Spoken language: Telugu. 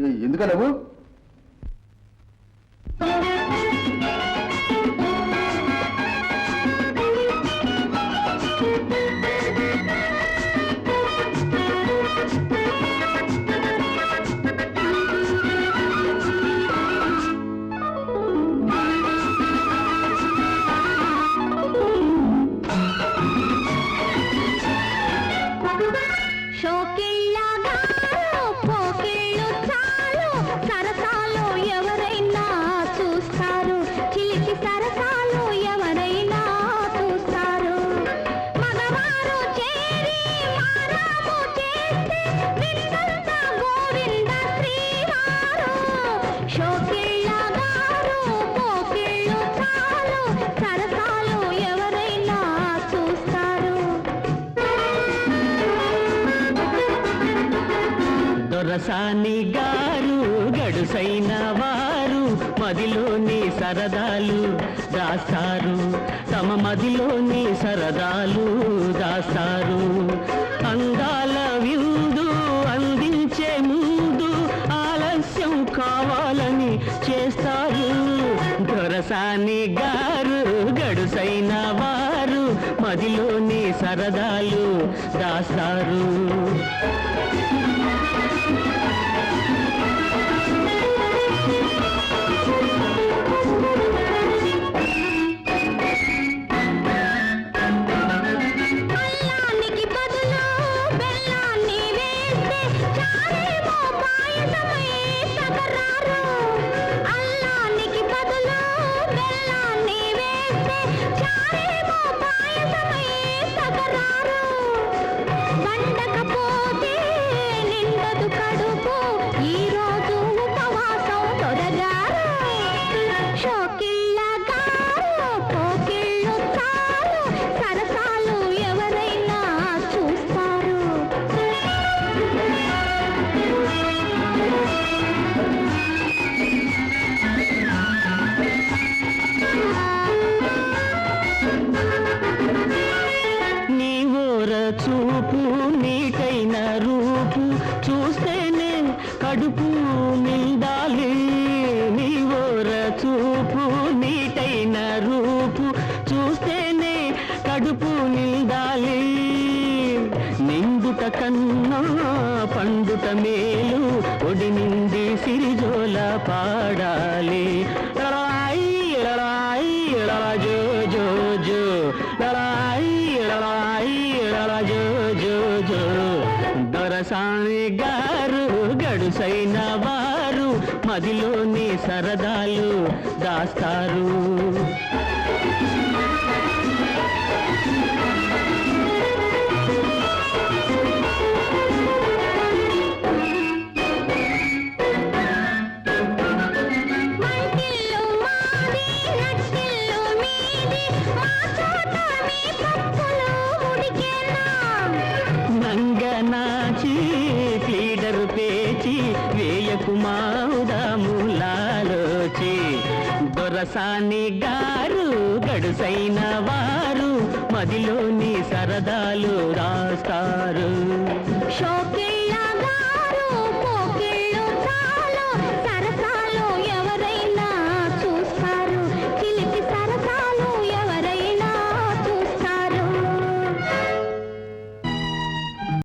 ఎందుక నువ్వు దొరసాని గారు గడుసైన వారు మదిలోని సరదాలు దాస్తారు తమ మదిలోని సరదాలు దాస్తారు అందాల విందు అందించే ముందు ఆలస్యం కావాలని చేస్తారు దొరసాని గారు గడుసైన వారు మదిలోని సరదాలు దాస్తారు చూపు నీకైన రూపు చూస్తేనే కడుపు నిండాలి నీవోర చూపు నీకైన రూపు చూస్తేనే కడుపు నిండాలి నిండుట కన్నా పండుట మేలు ఒడి నిండి సిరిజోల పాడాలి లలాయి లలాయి లలా జో జో జో లలాయి లలాయి జో జో జో దొరసాని గారు గడుసైన వారు మదిలోని సరదాలు దాస్తారు నంగనాచి క్లీడరు పేచి వేయకు మావుదాములాలోచి దొరసాని గారు గడుసైన వారు మదిలోని సరదాలు రాస్తారు షోకే